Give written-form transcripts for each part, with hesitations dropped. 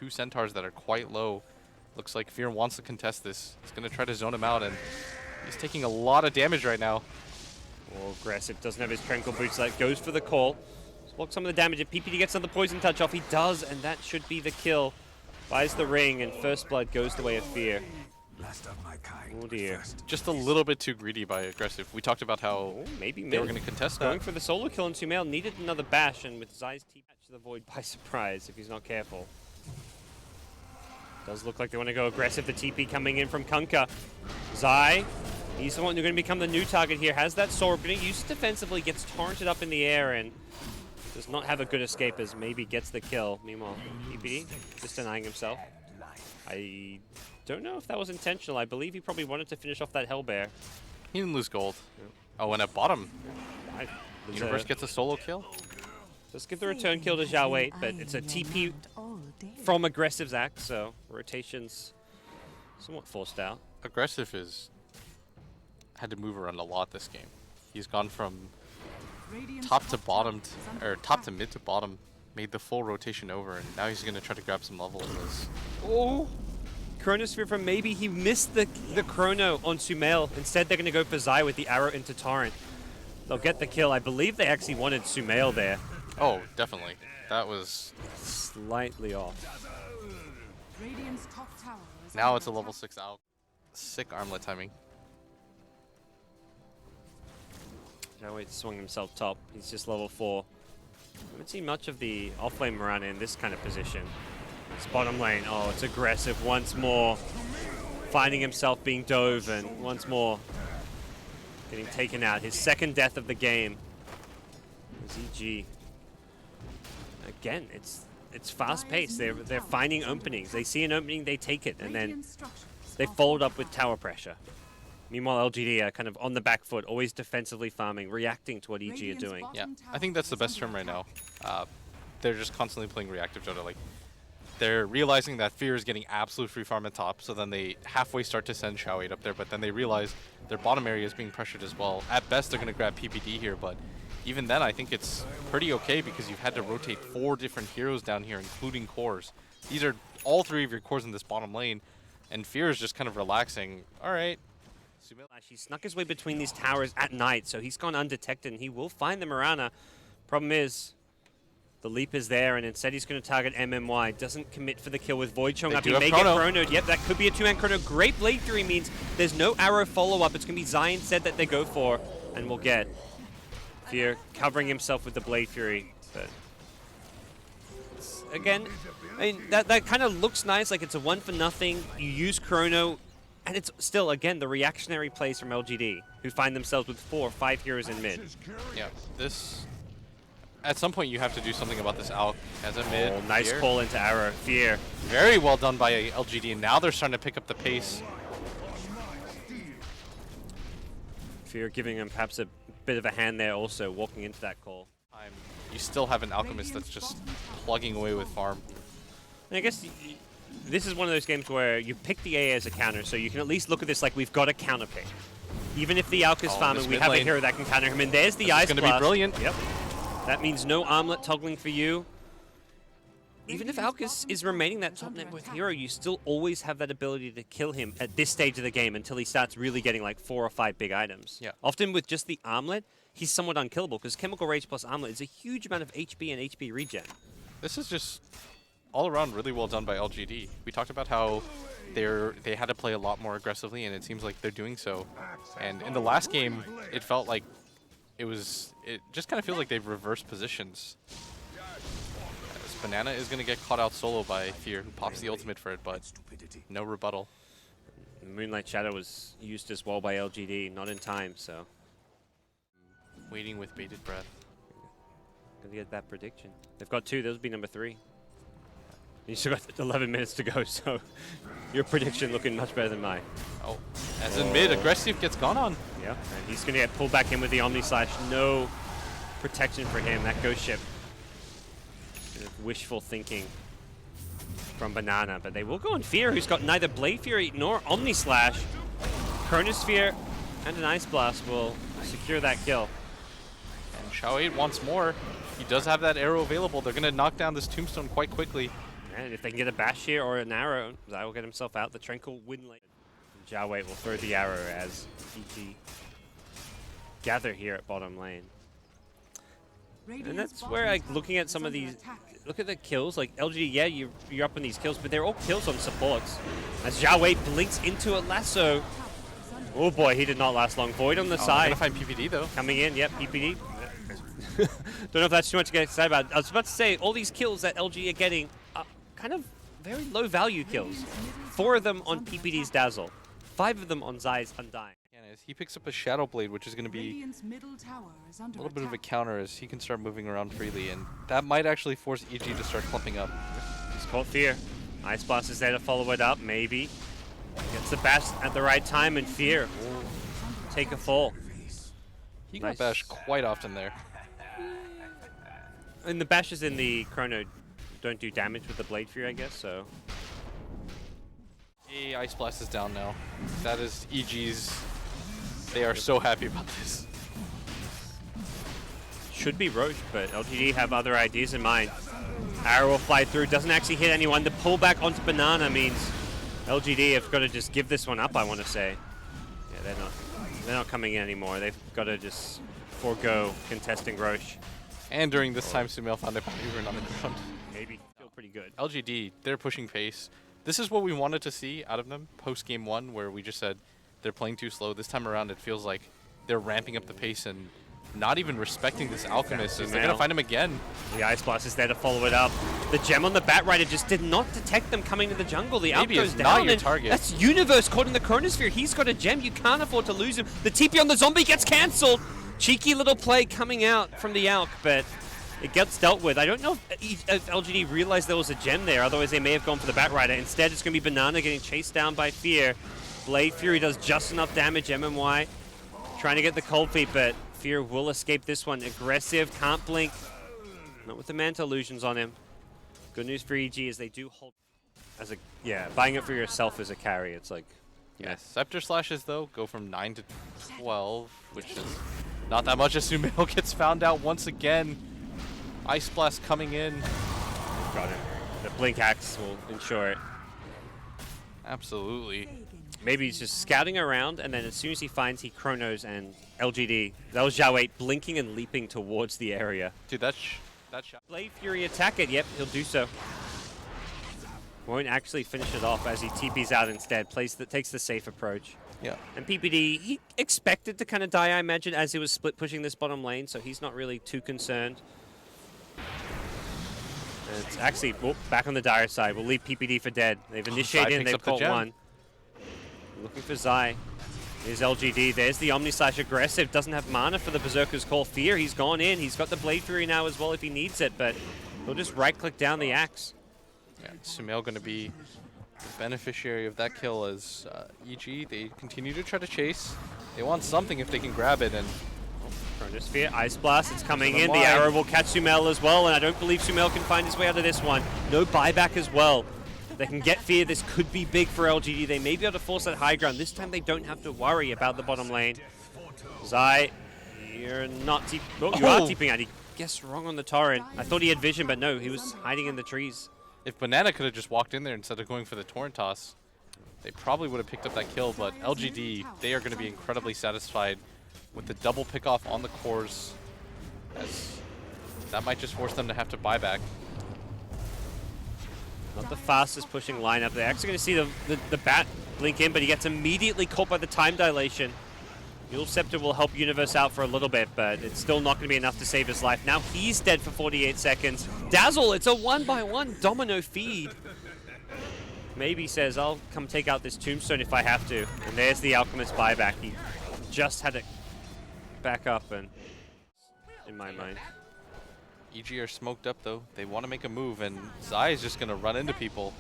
two centaurs that are quite low. Looks like Fear wants to contest this. He's going to try to zone him out, and he's taking a lot of damage right now. Well, Aggressif doesn't have his Tranquil Boots, that goes for the call. Block some of the damage. If PPD gets another poison touch off, he does, and that should be the kill. Buys the ring, and First Blood goes the way of Fear. Last of my kind. Oh dear. Just a little bit too greedy by Aggressif. We talked about how Maybe they were going to contest going that. for the solo kill, and SumaiL needed another bash, and with Zai's TP catch the Void by surprise if he's not careful. Does look like they want to go aggressive. The TP coming in from Kunkka. Zai, he's the one who's going to become the new target here. Has that sword, going to use it defensively, gets torrented up in the air, and does not have a good escape as Maybe gets the kill. Meanwhile, PPD just denying himself. I don't know if that was intentional. I believe he probably wanted to finish off that Hellbear. He didn't lose gold. Oh, and at bottom, There's Universe gets a solo kill. Let's give the return kill to Zhao Wei, but it's a TP from Aggressiv's act, so rotation's somewhat forced out. Aggressif had to move around a lot this game. He's gone from top to bottom, or top to mid to bottom, made the full rotation over, and now he's going to try to grab some levels. Oh! Chronosphere from Maybe. He missed the chrono on SumaiL. Instead, they're going to go for Zai with the arrow into Torrent. They'll get the kill. I believe they actually wanted SumaiL there. Oh, definitely. That was Slightly off. now it's a level 6 out. Sick armlet timing. Zhao Wei swung himself top. He's just level 4. Haven't seen much of the off-lane Mirana in this kind of position. It's bottom lane. Oh, it's Aggressif once more. Finding himself being dove, and once more getting taken out. His second death of the game. Is EG. Again, it's fast-paced. They're finding openings. They see an opening, they take it, and then they followed up with tower pressure. Meanwhile, LGD are kind of on the back foot, always defensively farming, reacting to what EG are doing. Yeah, I think that's the best term right now. They're just constantly playing reactive Dota. Like, they're realizing that Fear is getting absolute free farm at top, so then they halfway start to send Zhao Wei up there, but then they realize their bottom area is being pressured as well. At best, they're going to grab PPD here, but even then, I think it's pretty okay because you've had to rotate 4 different heroes down here, including cores. These are all 3 of your cores in this bottom lane, and Fear is just kind of relaxing. All right. He snuck his way between these towers at night, so he's gone undetected, and he will find the Mirana. Problem is, the leap is there, and instead he's going to target MMY. Doesn't commit for the kill with Void showing up. He may get chronoed. Yep, that could be a 2-man chrono. Great Blade Fury means there's no arrow follow-up. It's going to be Zai instead that they go for, and we'll get Fear covering himself with the Blade Fury. But again, I mean, that kind of looks nice, like it's a 1-for-nothing. You use chrono. And it's still, again, the reactionary plays from LGD, who find themselves with 4 or 5 heroes in mid. Yeah, this... At some point, you have to do something about this Alk as a mid. Oh, nice Fear. pull into arrow. Fear. Very well done by LGD, and now they're starting to pick up the pace. Fear giving him perhaps a bit of a hand there also, walking into that call. You still have an Alchemist that's just plugging away with farm. And I guess this is one of those games where you pick the AA as a counter, so you can at least look at this like we've got a counter pick. Even if the Alk is farming, we have a hero that can counter him, and there's the Ice Blast. It's going to be brilliant. Yep. That means no armlet toggling for you. Even if Alk is remaining that top net worth hero, you still always have that ability to kill him at this stage of the game until he starts really getting like 4 or 5 big items. Yeah. Often with just the armlet, he's somewhat unkillable because Chemical Rage plus armlet is a huge amount of HP and HP regen. This is just all around really well done by LGD. We talked about how they had to play a lot more aggressively, and it seems like they're doing so. And in the last game, it felt like it just kind of feels like they've reversed positions. This Banana is going to get caught out solo by Fear, who pops the ultimate for it, but no rebuttal. Moonlight Shadow was used as well by LGD, not in time, so. Waiting with bated breath. Gonna get that prediction. They've got 2, those would be number 3. You still got 11 minutes to go, so your prediction looking much better than mine. Oh, as in mid, Aggressif gets gone on. Yeah, and he's going to get pulled back in with the Omni Slash. No protection for him. That Ghost Ship. Wishful thinking from Banana, but they will go on Fear, who's got neither Blade Fury nor Omni Slash. Chronosphere and an Ice Blast will secure that kill. And Zhao Wei wants more. He does have that arrow available. They're going to knock down this Tombstone quite quickly. And if they can get a bash here or an arrow, Zai will get himself out. The Tranquil win lane. Zhao Wei will throw the arrow as EG gather here at bottom lane. And that's where, like, looking at some of these, look at the kills. Like LGD, yeah, you're up on these kills, but they're all kills on supports. As Zhao Wei blinks into a lasso. Oh boy, he did not last long. Void on the side. Gonna find PPD though. Coming in, yep, PPD. Don't know if that's too much to get excited about. I was about to say, all these kills that LG are getting are kind of very low value kills. 4 of them on PPD's Dazzle. 5 of them on Zai's Undying. And as he picks up a Shadow Blade, which is going to be a little bit of a counter as he can start moving around freely, and that might actually force EG to start clumping up. He's caught Fear. Ice Blast is there to follow it up, maybe. Gets the bash at the right time, and Fear will take a fall. He got bashed quite often there. And the bashes in the Chrono don't do damage with the Blade Fury, I guess, so... Ice Blast is down now. That is EG's. They are so happy about this. Should be Roche, but LGD have other ideas in mind. Arrow will fly through, doesn't actually hit anyone. The pullback onto Banana means LGD have got to just give this one up, I want to say. Yeah, they're not coming in anymore. They've got to just forego contesting Roche. And during this time, SumaiL found a Power on the ground. Maybe feel pretty good. LGD, they're pushing pace. This is what we wanted to see out of them post game 1, where we just said they're playing too slow. This time around, it feels like they're ramping up the pace and not even respecting this Alchemist. They're going to find him again. The Ice Blast is there to follow it up. The gem on the Bat Rider just did not detect them coming to the jungle. The Alp goes down. Not your target. That's Universe caught in the Chronosphere. He's got a gem. You can't afford to lose him. The TP on the zombie gets cancelled. Cheeky little play coming out from the Alk, but it gets dealt with. I don't know if LGD realized there was a gem there, otherwise they may have gone for the Bat Rider. Instead, it's going to be Banana getting chased down by Fear. Blade Fury does just enough damage. MMY trying to get the cold feet, but Fear will escape this one. Aggressive, can't blink. Not with the Manta illusions on him. Good news for EG is they do hold as a, yeah, buying it for yourself as a carry. It's like, yeah. Yes, Scepter Slashes though go from 9 to 12, which is not that much as SumaiL gets found out once again. Ice Blast coming in. Got it. The Blink Axe will ensure it. Absolutely. Maybe he's just scouting around, and then as soon as he finds, he chronos and LGD. That was Zhao Wei blinking and leaping towards the area. Dude, that shot. Blade Fury attack it. Yep, he'll do so. Won't actually finish it off as he TPs out instead. Takes the safe approach. Yeah. And PPD, he expected to kind of die, I imagine, as he was split pushing this bottom lane, so he's not really too concerned. And it's actually back on the dire side. We'll leave PPD for dead. They've initiated and they've caught one. Looking for Zai. Here's LGD. There's the Omni Slash Aggressive. Doesn't have mana for the Berserker's Call. Fear, he's gone in. He's got the Blade Fury now as well if he needs it, but he'll just right-click down the axe. Yeah, SumaiL going to be the beneficiary of that kill as EG, they continue to try to chase. They want something if they can grab it, and Chronosphere, Ice Blast, it's coming in. The arrow will catch SumaiL as well, and I don't believe SumaiL can find his way out of this one. No buyback as well. They can get Fear. This could be big for LGD. They may be able to force that high ground. This time they don't have to worry about the bottom lane. Zai, you're not you are TPing out. He guessed wrong on the torrent. I thought he had vision, but no, he was hiding in the trees. if Banana could have just walked in there instead of going for the torrent toss, they probably would have picked up that kill, but LGD, they are going to be incredibly satisfied with the double pickoff on the cores, as that might just force them to have to buy back. Not the fastest pushing lineup. They're actually going to see the bat blink in, but he gets immediately caught by the time dilation. Yule Scepter will help Universe out for a little bit, but it's still not going to be enough to save his life. Now he's dead for 48 seconds. Dazzle, it's a 1-by-1 domino feed. Maybe says, I'll come take out this tombstone if I have to. And there's the Alchemist buyback. He just had it back up, and in my mind. EG are smoked up though. They want to make a move, and Zai is just going to run into people.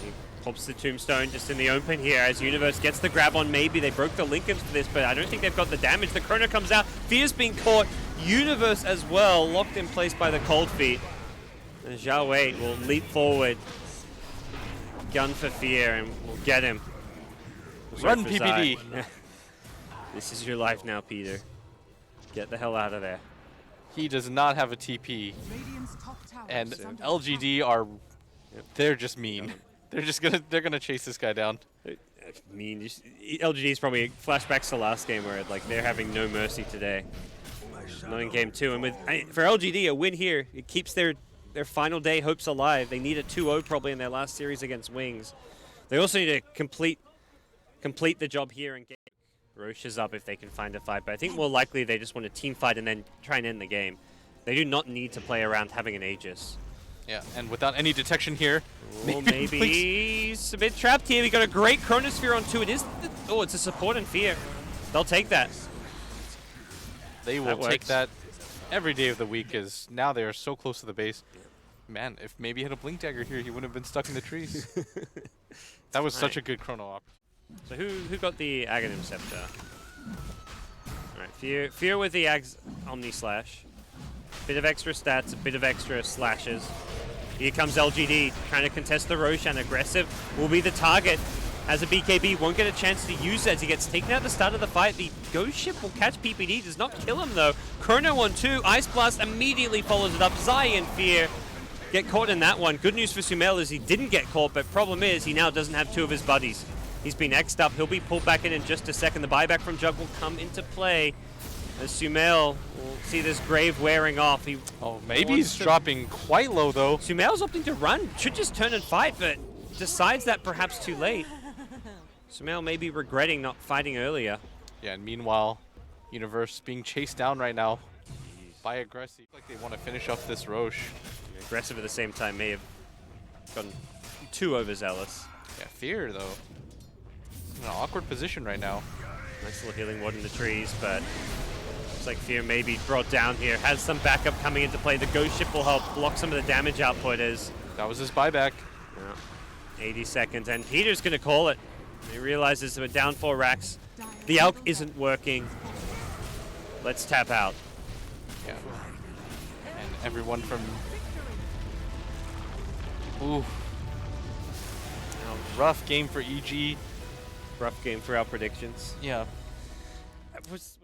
He pops the tombstone just in the open here as Universe gets the grab on Maybe. They broke the Lincolns for this, but I don't think they've got the damage. The Chrono comes out. Fear's being caught. Universe as well, locked in place by the Cold Feet. And Zhao Wei will leap forward. Gun for Fear, and we'll get him. Run, PPD! This is your life now, Peter. Get the hell out of there. He does not have a TP. And LGD are They're just mean. They're gonna chase this guy down. I mean, LGD's probably flashbacks to last game where like they're having no mercy today. Not in game 2, and for LGD a win here, it keeps their final day hopes alive. They need a 2-0 probably in their last series against Wings. They also need to complete the job here and get Roche is up if they can find a fight. But I think more likely they just want to team fight and then try and end the game. They do not need to play around having an Aegis. Yeah, and without any detection here. Oh, maybe he's a bit trapped here. We got a great Chronosphere on 2. It's a support and Fear. They'll take that. They will take that every day of the week, as now they are so close to the base. Man, if maybe he had a Blink Dagger here, he wouldn't have been stuck in the trees. That was such a good chrono op. So who got the Aghanim Scepter? Alright, Fear with the Omni Slash. Bit of extra stats, a bit of extra slashes. Here comes LGD, trying to contest the Roche, and Aggressive will be the target. As a BKB, won't get a chance to use it as he gets taken out at the start of the fight. The Ghost Ship will catch PPD, does not kill him though. Chrono on 2, Ice Blast immediately follows it up. Zai and Fear get caught in that one. Good news for SumaiL is he didn't get caught, but problem is he now doesn't have 2 of his buddies. He's been X'd up, he'll be pulled back in just a second. The buyback from Jug will come into play as SumaiL will see this Grave wearing off. Maybe he's dropping quite low though. SumaiL's opting to run, should just turn and fight, but decides that perhaps too late. SumaiL may be regretting not fighting earlier. Yeah, and meanwhile, Universe being chased down right now by Aggressiv. Like they want to finish off this Roche. Aggressive at the same time may have gotten too overzealous. Yeah, Fear though. In an awkward position right now. Nice little healing ward in the trees, but looks like Fear may be brought down here. Has some backup coming into play. The Ghost Ship will help block some of the damage output as... That was his buyback. Yeah. 80 seconds, and Peter's going to call it. He realizes we're down 4 racks. The Alk isn't working. Let's tap out. Yeah. And everyone from... Ooh. Rough game for EG. Rough game for our predictions. Yeah. Was